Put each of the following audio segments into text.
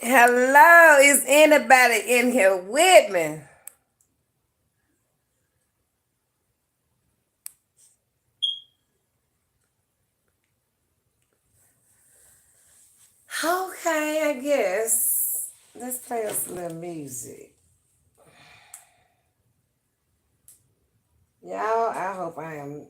Hello, is anybody in here with me? Okay, I guess. Let's play us a little music. Y'all, I hope I am.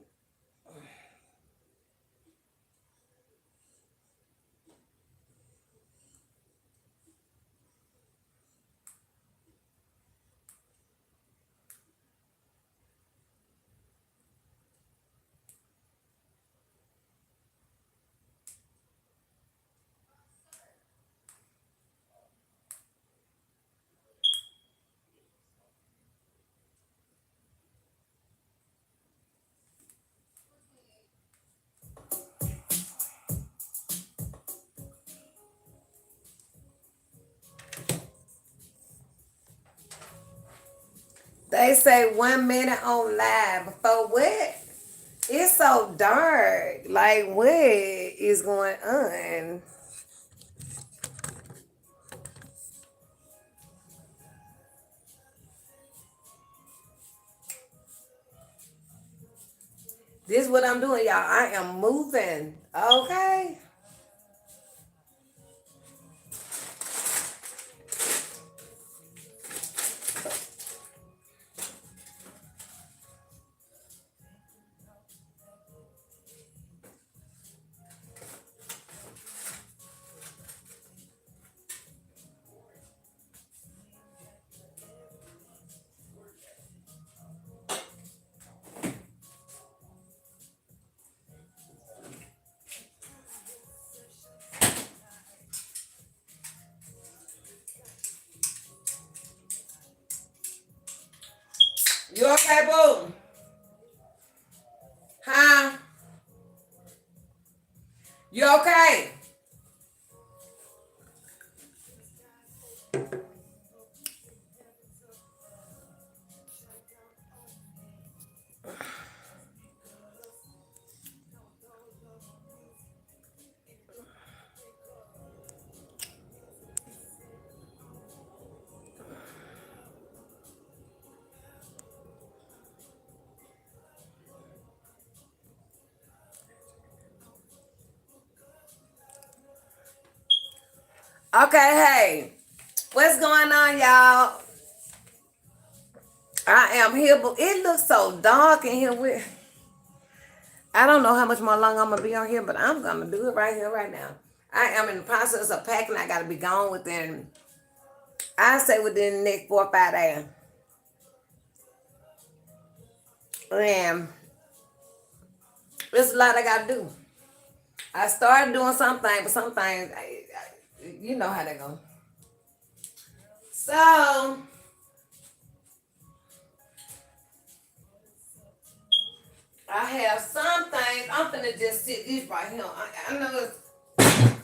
They say 1 minute on live before what? It's so dark. Like, what is going on? This is what I'm doing, y'all. I am moving. Okay. You okay, boo? Huh? You okay? Okay, hey. What's going on, y'all? I am here, but it looks so dark in here. I don't know how much more long I'm gonna be on here, but I'm gonna do it right here, right now. I am in the process of packing. I gotta be gone within, I say within the next 4 or 5 days. And it's a lot I gotta do. I started doing something, but some things, you know how they go. So I have some things. I'm finna just sit this right here. I know it's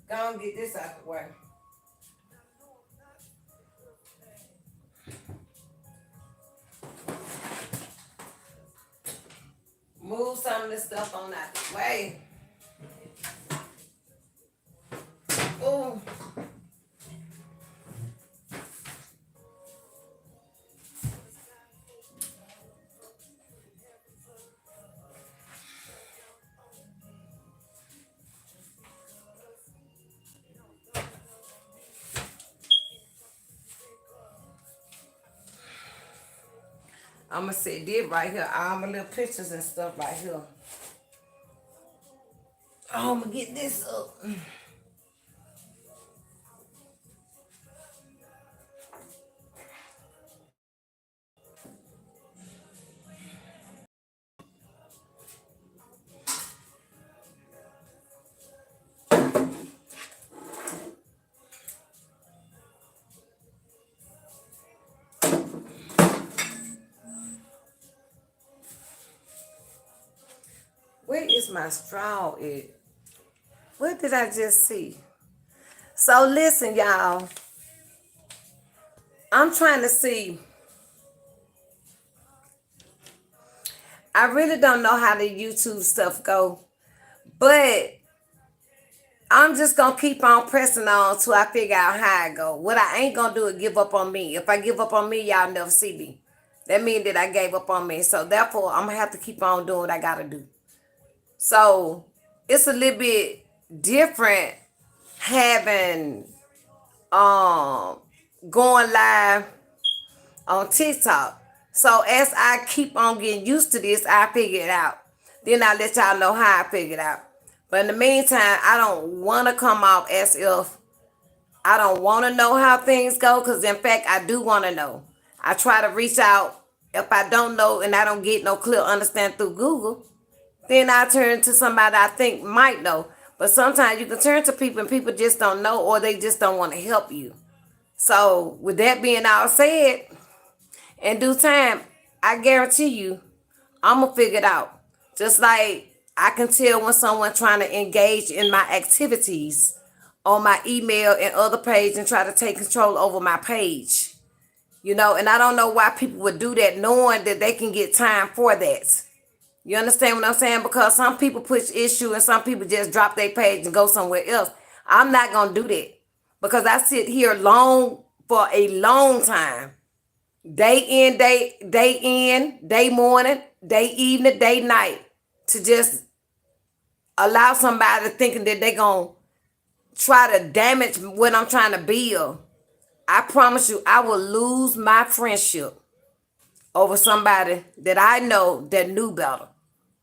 gonna get this out the way. Move some of this stuff on out the way. Ooh. I'm gonna set this right here. All my little pictures and stuff right here. Oh, I'm gonna get this up. Where is my straw at? What did I just see? So listen, y'all. I'm trying to see. I really don't know how the YouTube stuff go, but I'm just gonna keep on pressing on till I figure out how I go. What I ain't gonna do is give up on me. If I give up on me, y'all never see me. That means that I gave up on me. So therefore, I'm gonna have to keep on doing what I gotta do. So it's a little bit different having going live on TikTok. So as I keep on getting used to this, I figure it out. Then I let y'all know how I figure it out. But in the meantime, I don't want to come off as if I don't want to know how things go, because in fact, I do want to know. I try to reach out. If I don't know and I don't get no clear understanding through Google, then I turn to somebody I think might know. But sometimes you can turn to people and people just don't know, or they just don't want to help you. So with that being all said, in due time, I guarantee you, I'm going to figure it out. Just like I can tell when someone trying to engage in my activities on my email and other page and try to take control over my page. You know, and I don't know why people would do that knowing that they can get time for that. You understand what I'm saying? Because some people push issue and some people just drop their page and go somewhere else. I'm not going to do that because I sit here for a long time. Day in, day morning, day evening, day night, to just allow somebody thinking that they're going to try to damage what I'm trying to build. I promise you, I will lose my friendship over somebody that I know that knew better.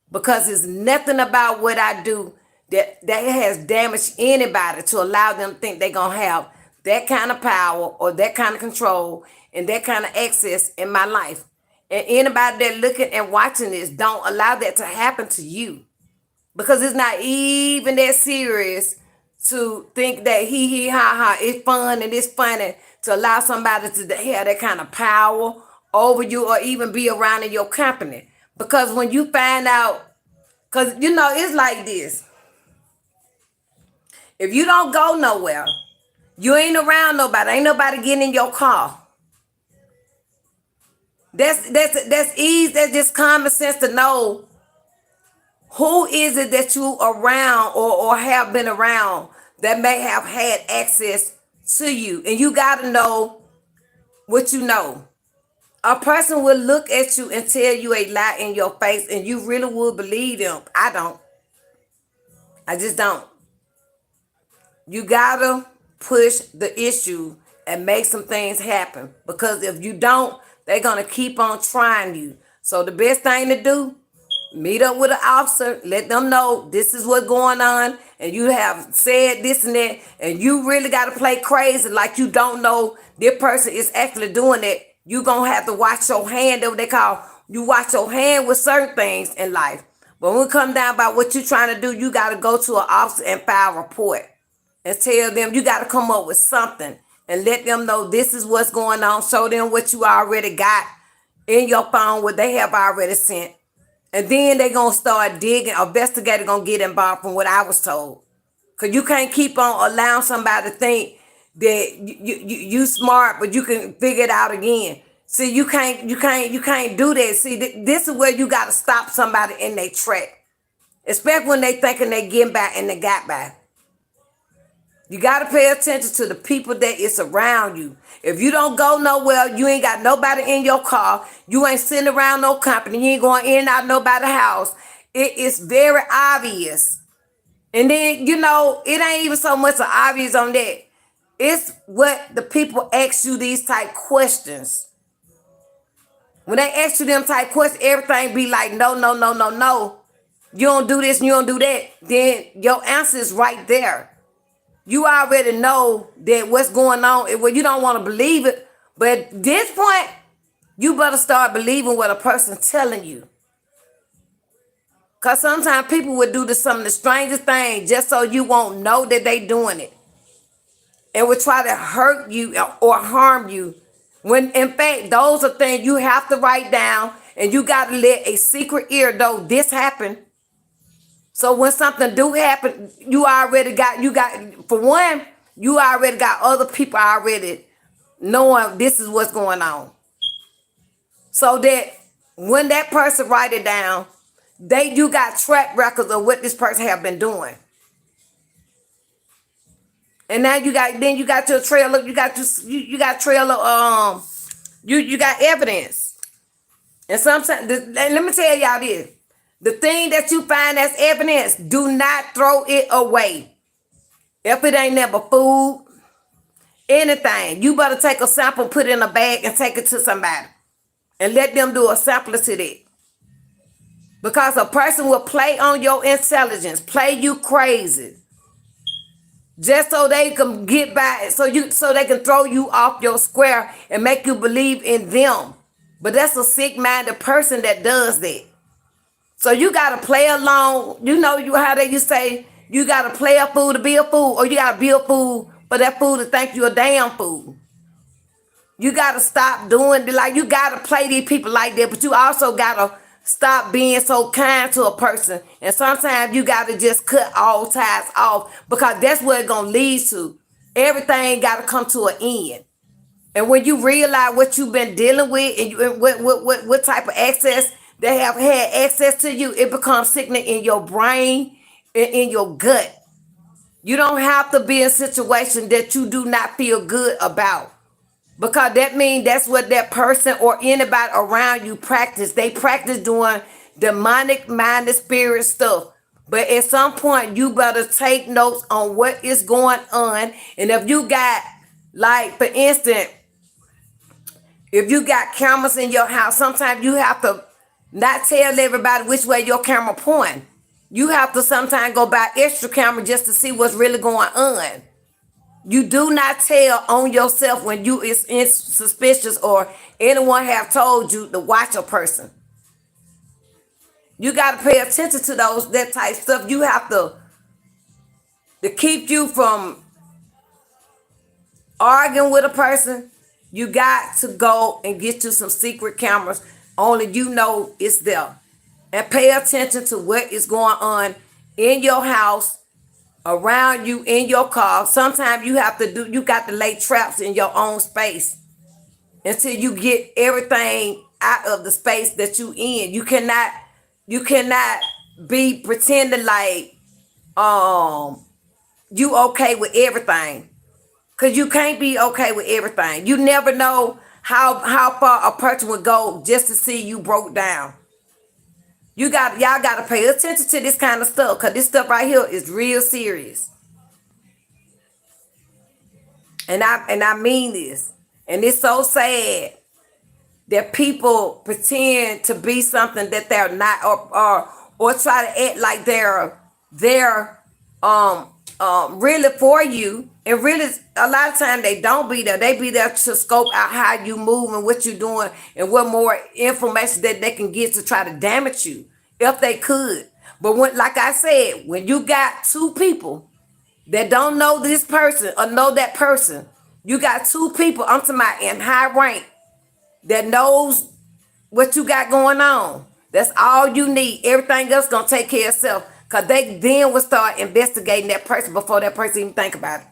Because it's nothing about what I do that has damaged anybody to allow them to think they're going to have that kind of power or that kind of control and that kind of access in my life. And anybody that looking and watching this, don't allow that to happen to you. Because it's not even that serious to think that ha, it's fun and it's funny to allow somebody to have that kind of power over you or even be around in your company. Because when you find out, because you know, it's like this. If you don't go nowhere, you ain't around nobody, ain't nobody getting in your car. That's easy, that's just common sense to know who is it that you around or have been around that may have had access to you. And you got to know what you know. A person will look at you and tell you a lie in your face and you really will believe them. I don't. I just don't. You gotta push the issue and make some things happen. Because if you don't, they're gonna keep on trying you. So the best thing to do, meet up with an officer, let them know this is what's going on, and you have said this and that, and you really gotta play crazy like you don't know this person is actually doing it. You're gonna have to watch your hand. That's what they call, you watch your hand with certain things in life. But when it comes down by what you're trying to do, you gotta go to an officer and file a report. And tell them you got to come up with something and let them know this is what's going on. Show them what you already got in your phone, what they have already sent. And then they're going to start digging. Investigator going to get involved from what I was told. Because you can't keep on allowing somebody to think that you smart, but you can figure it out again. See, you can't do that. See, this is where you got to stop somebody in their track. Especially when they thinking they getting by and they got by. You got to pay attention to the people that is around you. If you don't go nowhere, you ain't got nobody in your car, you ain't sitting around no company, you ain't going in and out nobody's house, it is very obvious. And then, you know, it ain't even so much obvious on that. It's what the people ask you these type questions. When they ask you them type questions, everything be like, no. You don't do this and you don't do that. Then your answer is right there. You already know that what's going on. Well, you don't want to believe it. But at this point, you better start believing what a person's telling you. Because sometimes people would do some of the strangest things just so you won't know that they doing it. And would try to hurt you or harm you. When, in fact, those are things you have to write down. And you got to let a secret ear know this happened. So when something do happen, you already got, for one, you already got other people already knowing this is what's going on. So that when that person write it down, you got track records of what this person have been doing. And now you got your trail of, you got trail of, you got evidence. And sometimes, let me tell y'all this. The thing that you find as evidence, do not throw it away. If it ain't never food, anything, you better take a sample, put it in a bag, and take it to somebody. And let them do a sample to that. Because a person will play on your intelligence, play you crazy. Just so they can get by, so they can throw you off your square and make you believe in them. But that's a sick-minded person that does that. So you gotta play along. You know how they used to say, you gotta play a fool to be a fool, or you gotta be a fool for that fool to think you a damn fool. You gotta stop doing like you gotta play these people like that, but you also gotta stop being so kind to a person. And sometimes you gotta just cut all ties off, because that's what it's gonna lead to. Everything gotta come to an end. And when you realize what you've been dealing with and what type of access they have had access to you, it becomes sickening in your brain and in your gut. You don't have to be in a situation that you do not feel good about, because that means that's what that person or anybody around you practice. They practice doing demonic minded spirit stuff. But at some point, you better take notes on what is going on. And if you got, like, for instance, if you got cameras in your house, sometimes you have to not tell everybody which way your camera point. You have to sometimes go buy extra camera just to see what's really going on. You do not tell on yourself when you is suspicious or anyone have told you to watch a person. You got to pay attention to that type of stuff. You have to keep you from arguing with a person. You got to go and get you some secret cameras. Only you know it's there. And pay attention to what is going on in your house, around you, in your car. Sometimes you got to lay traps in your own space until you get everything out of the space that you in. You cannot be pretending like you okay with everything. Because you can't be okay with everything. You never know how far a person would go just to see you broke down. Y'all gotta pay attention to this kind of stuff, because this stuff right here is real serious. And I mean this. And it's so sad that people pretend to be something that they're not, or try to act like they're really for you. And really, a lot of times they don't be there. They be there to scope out how you move and what you're doing and what more information that they can get to try to damage you, if they could. But when, like I said, when you got two people that don't know this person or know that person, you got two people, I'm talking about in high rank, that knows what you got going on. That's all you need. Everything else gonna take care of itself. Because they then will start investigating that person before that person even think about it.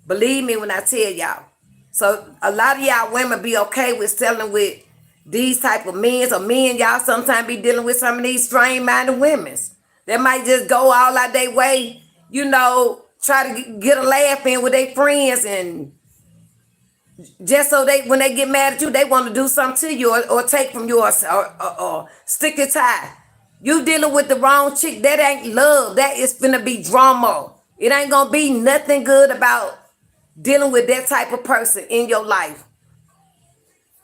Believe me when I tell y'all. So a lot of y'all women be okay with selling with these type of men, or men y'all sometimes be dealing with some of these strange-minded women. They might just go all out their way, try to get a laugh in with their friends, and just so when they get mad at you, they want to do something to you or take from you or stick your tie. You dealing with the wrong chick. That ain't love. That is finna be drama. It ain't gonna be nothing good about dealing with that type of person in your life.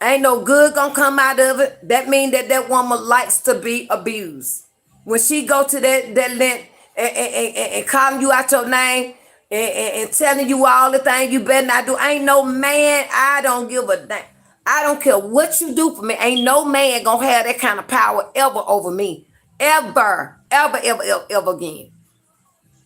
Ain't no good gonna come out of it. That means that woman likes to be abused. When she go to that length and calling you out your name and telling you all the things you better not do, ain't no man, I don't give a damn. I don't care what you do for me. Ain't no man gonna have that kind of power ever over me. Ever again.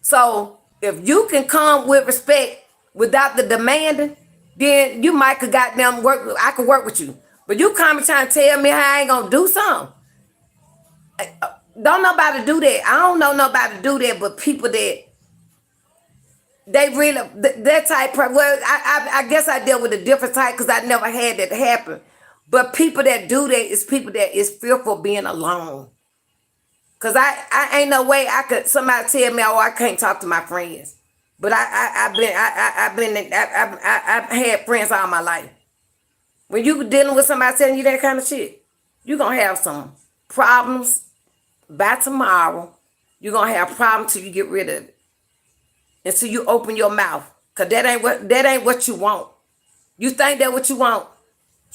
So if you can come with respect without the demanding, then you might could goddamn work. I could work with you. But you come and trying to tell me how I ain't gonna do something. Don't nobody do that. I don't know nobody do that, but people that they really that type. Well, I guess I dealt with a different type because I never had that happen. But people that do that is people that is fearful being alone. Cause I ain't no way somebody tell me, oh, I can't talk to my friends. But I've been I've had friends all my life. When you dealing with somebody telling you that kind of shit, you're gonna have some problems by tomorrow. You're gonna have problems till you get rid of it. Until you open your mouth. Cause that ain't what you want. You think that what you want.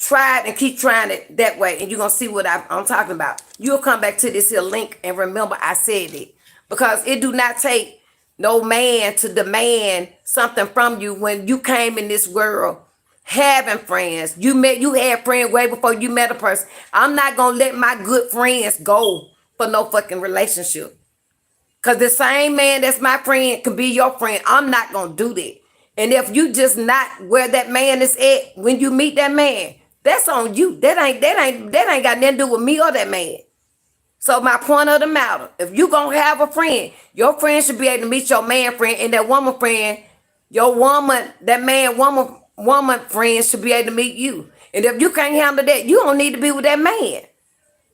Try it and keep trying it that way, and you're gonna see what I'm talking about. You'll come back to this here link and remember I said it. Because it do not take no man to demand something from you when you came in this world having friends. You had friends way before you met a person. I'm not gonna let my good friends go for no fucking relationship. Cause the same man that's my friend can be your friend. I'm not gonna do that. And if you just not where that man is at when you meet that man, that's on you. That ain't got nothing to do with me or that man. So my point of the matter, if you gonna have a friend, your friend should be able to meet your man friend, and that woman friend, your woman, that man woman friend should be able to meet you. And if you can't handle that, you don't need to be with that man.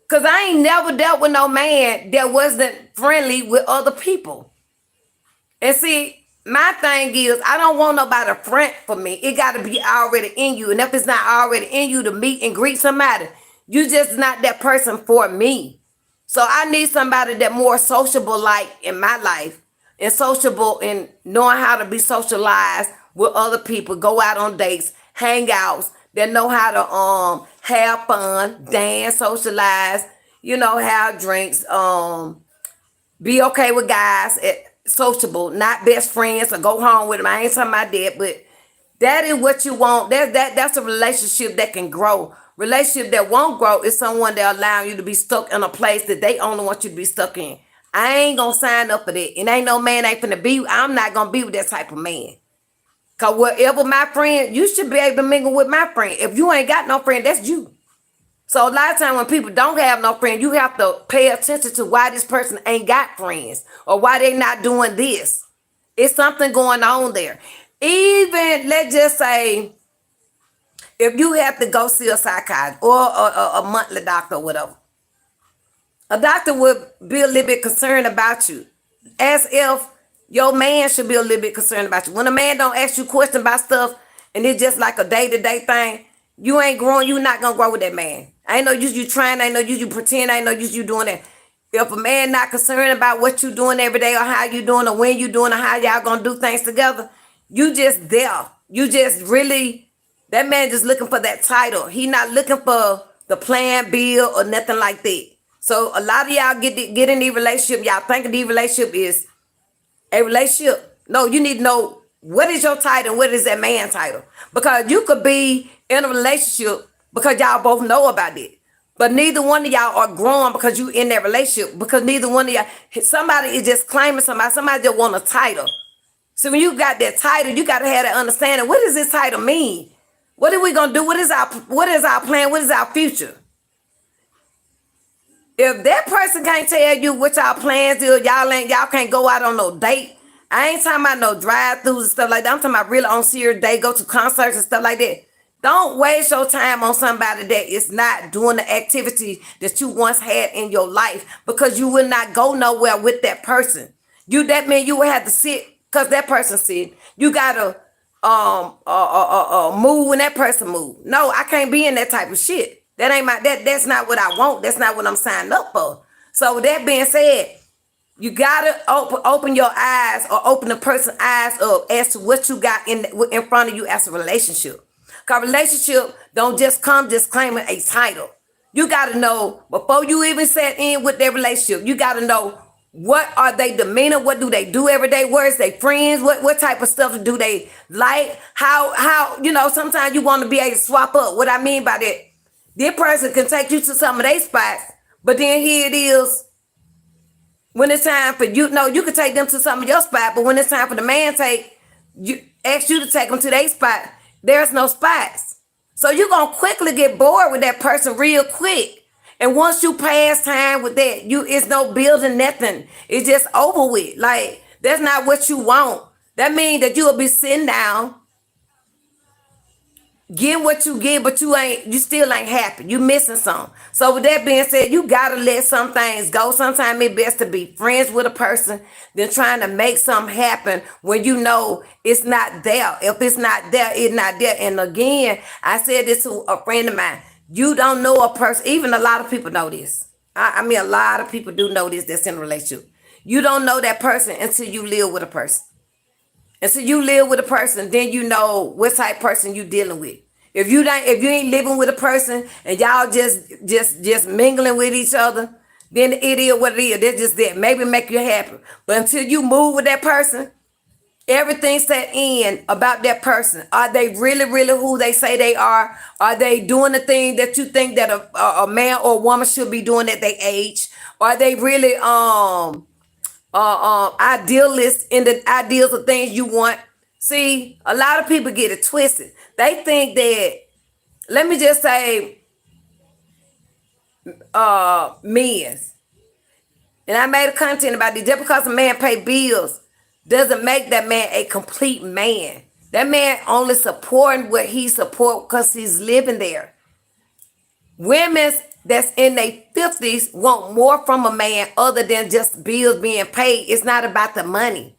Cause I ain't never dealt with no man that wasn't friendly with other people. And see, my thing is, I don't want nobody front for me. It got to be already in you. And if it's not already in you to meet and greet somebody, you just not that person for me. So I need somebody that more sociable like in my life, and sociable in knowing how to be socialized with other people, go out on dates, hangouts, that know how to have fun, dance, socialize, have drinks, be okay with guys, sociable, not best friends or go home with them. I ain't talking about that, but that is what you want. That's a relationship that can grow. Relationship that won't grow is someone that allow you to be stuck in a place that they only want you to be stuck in. I ain't gonna sign up for that. And ain't no man ain't finna be. I'm not gonna be with that type of man. Cause whatever my friend, you should be able to mingle with my friend. If you ain't got no friend, that's you. So a lot of times when people don't have no friend, you have to pay attention to why this person ain't got friends or why they not doing this. It's something going on there. Even, let's just say, if you have to go see a psychiatrist or a monthly doctor or whatever, a doctor would be a little bit concerned about you, as if your man should be a little bit concerned about you. When a man don't ask you questions about stuff and it's just like a day-to-day thing, you ain't growing, you not gonna grow with that man. I ain't no use you trying, I ain't no use you pretend, I ain't no use you doing that. If a man not concerned about what you doing every day or how you doing or when you doing or how y'all gonna do things together, you just there. You just really, that man just looking for that title. He not looking for the plan, bill, or nothing like that. So a lot of y'all get in the relationship, y'all think the relationship is a relationship. No, you need to know what is your title and what is that man title. Because you could be in a relationship because y'all both know about it. But neither one of y'all are growing because you in that relationship. Because neither one of y'all, somebody is just claiming somebody. Somebody just want a title. So when you got that title, you got to have that understanding. What does this title mean? What are we going to do? What is our plan? What is our future? If that person can't tell you what y'all plans is, y'all can't go out on no date. I ain't talking about no drive-thrus and stuff like that. I'm talking about really on serious date, go to concerts and stuff like that. Don't waste your time on somebody that is not doing the activity that you once had in your life, because you will not go nowhere with that person. That means you will have to sit because that person sit. You gotta move when that person move. No, I can't be in that type of shit. That ain't that's not what I want. That's not what I'm signed up for. So with that being said, you gotta open your eyes or open the person's eyes up as to what you got in front of you as a relationship. Because relationship don't just come just claiming a title. You gotta know before you even set in with their relationship. You gotta know what are they demeanor, what do they do every day, where is they friends, what type of stuff do they like, how sometimes you want to be able to swap up. What I mean by that, this person can take you to some of their spots, but then here it is. When it's time for you can take them to some of your spot, but when it's time for the man ask you to take them to their spot, there's no spots. So you're going to quickly get bored with that person real quick. And once you pass time with that, it's no building nothing. It's just over with. Like, that's not what you want. That means that you'll be sitting down Getting what you get, but you still ain't happy. You missing something. So with that being said, you gotta let some things go. Sometimes it's best to be friends with a person than trying to make something happen when you know it's not there. If it's not there, it's not there. And again, I said this to a friend of mine. You don't know a person, even a lot of people know this. I mean, a lot of people do know this that's in a relationship. You don't know that person until you live with a person. And so you live with a person, then you know what type of person you dealing with. If you ain't living with a person and y'all just mingling with each other, then it is what it is. That's just that. Maybe make you happy. But until you move with that person, everything set in about that person. Are they really, really who they say they are? Are they doing the thing that you think that a man or a woman should be doing at their age? Are they really idealists in the ideals of things you want? See, a lot of people get it twisted. They think that, let me just say, men. And I made a content about this. Just because a man pay bills doesn't make that man a complete man. That man only supporting what he support because he's living there. Women that's in their 50s want more from a man other than just bills being paid. It's not about the money.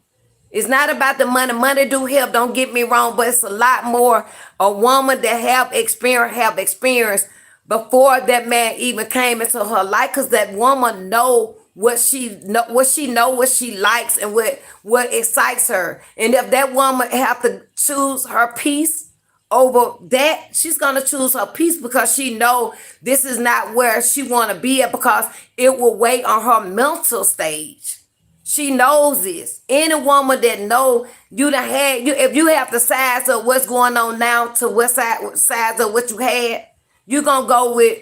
It's not about the money. Money do help, don't get me wrong, but it's a lot more. A woman that have experience before that man even came into her life, because that woman know what she likes and what excites her. And if that woman have to choose her peace over that, she's gonna choose her peace because she know this is not where she want to be at, because it will weigh on her mental stage. She knows this. Any woman that know you done had, if you have the size of what's going on now to what size of what you had, you gonna go with,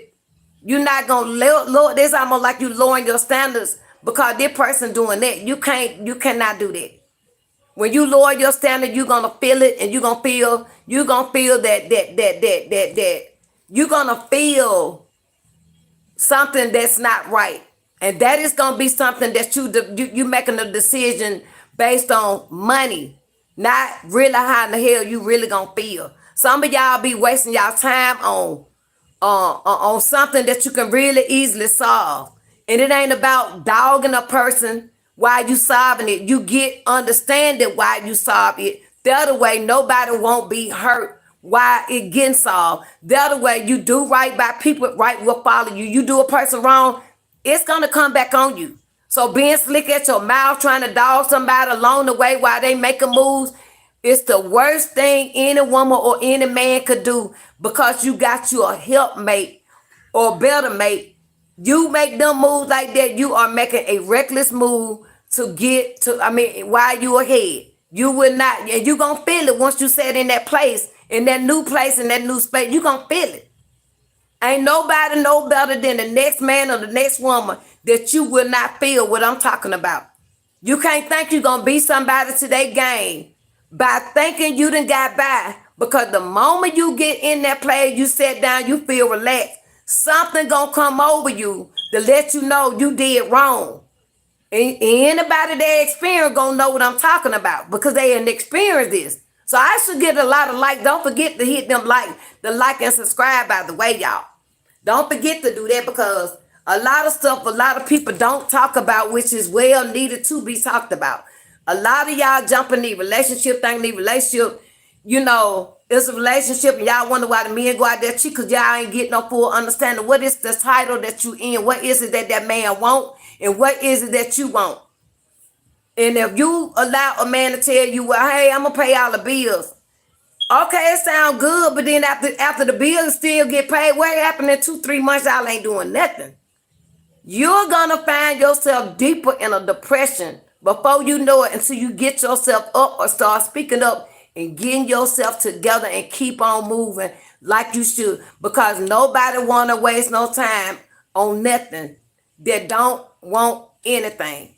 you're not gonna lower. This almost like you lowering your standards because this person doing that. You cannot do that. When you lower your standard, you're gonna feel it, and you're gonna feel that you're gonna feel something that's not right. And that is gonna be something that you making a decision based on money, not really how in the hell you really gonna feel. Some of y'all be wasting y'all time on something that you can really easily solve. And it ain't about dogging a person while you solving it. You get understanding why you solve it. The other way, nobody won't be hurt while it getting solved. The other way, you do right by people, right will follow you. You do a person wrong, it's gonna come back on you. So being slick at your mouth, trying to dog somebody along the way while they making moves, it's the worst thing any woman or any man could do, because you got you a helpmate or better mate. You make them moves like that, you are making a reckless move to get to, while you ahead. You will not, and you gonna feel it once you set in that place, in that new place, in that new space, you gonna feel it. Ain't nobody know better than the next man or the next woman that you will not feel what I'm talking about. You can't think you're going to be somebody to their game by thinking you done got by. Because the moment you get in that place, you sit down, you feel relaxed. Something going to come over you to let you know you did wrong. And anybody that experience going to know what I'm talking about, because they didn't experience this. So I should get a lot of like. Don't forget to hit them the like and subscribe, by the way, y'all. Don't forget to do that, because a lot of stuff a lot of people don't talk about, which is well needed to be talked about. A lot of y'all jump in the relationship thing, it's a relationship, and y'all wonder why the men go out there cheat, because y'all ain't getting no full understanding. What is the title that you in? What is it that man want? And what is it that you want? And if you allow a man to tell you, well, hey, I'm going to pay all the bills. Okay, it sounds good, but then after the bills still get paid, what happened in 2-3 months? Y'all ain't doing nothing. You're going to find yourself deeper in a depression before you know it, until you get yourself up or start speaking up and getting yourself together and keep on moving like you should. Because nobody want to waste no time on nothing that don't want anything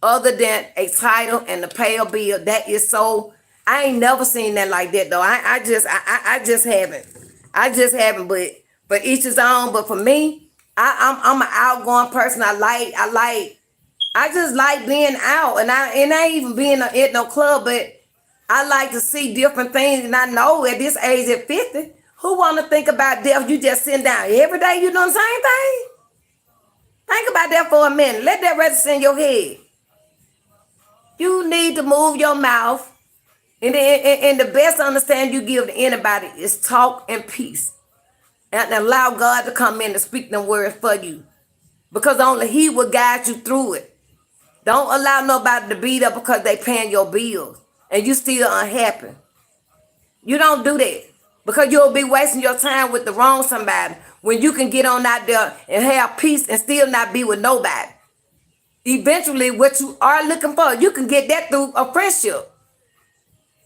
other than a title and to pay a bill. That is so, I ain't never seen that like that though. I just haven't. But each his own. But for me, I'm an outgoing person. I just like being out, and I ain't even being at no club, but I like to see different things. And I know at this age, at 50, Who want to think about death? You just sitting down every day, you doing the same thing? Think about that for a minute. Let that register in your head. You need to move your mouth. And the best understanding you give to anybody is talk and peace. And allow God to come in and speak them words for you. Because only He will guide you through it. Don't allow nobody to beat up because they paying your bills and you still unhappy. You don't do that because you'll be wasting your time with the wrong somebody when you can get on out there and have peace and still not be with nobody. Eventually, what you are looking for, you can get that through a friendship.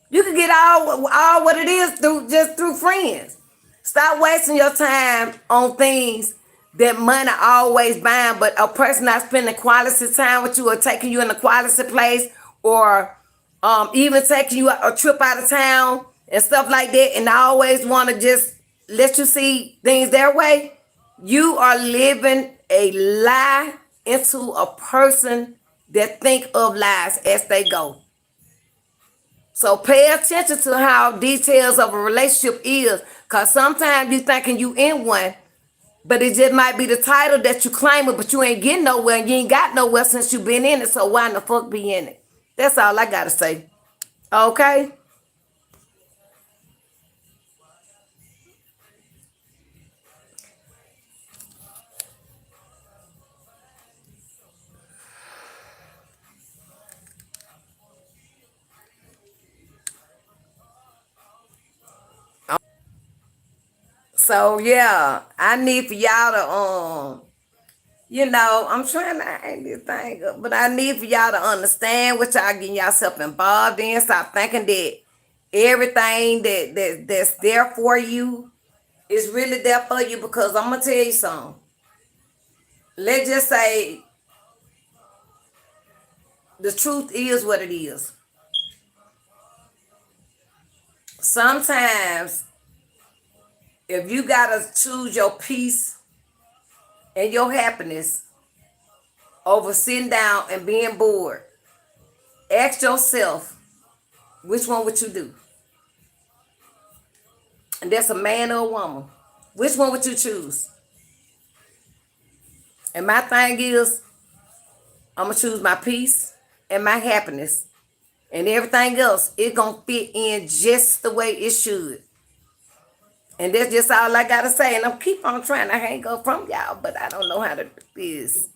You can get all what it is through friends. Stop wasting your time on things that money always buying, but a person not spending quality time with you or taking you in a quality place or even taking you a trip out of town and stuff like that, and I always want to just let you see things their way. You are living a lie into a person that think of lies as they go. So pay attention to how details of a relationship is, because sometimes you thinking you in one, but it just might be the title that you claim it, but you ain't getting nowhere and you ain't got nowhere since you been in it. So why in the fuck be in it? That's all I gotta say. Okay? So yeah, I need for y'all to I'm trying to hang this thing up, but I need for y'all to understand what y'all getting yourself involved in. Stop thinking that everything that's there for you is really there for you, because I'm gonna tell you something. Let's just say the truth is what it is. Sometimes if you gotta choose your peace and your happiness over sitting down and being bored, ask yourself, which one would you do? And that's a man or a woman. Which one would you choose? And my thing is, I'm gonna choose my peace and my happiness. And everything else, it gonna fit in just the way it should. And that's just all I gotta say. And I'm keep on trying to hang up from y'all, but I don't know how to do this.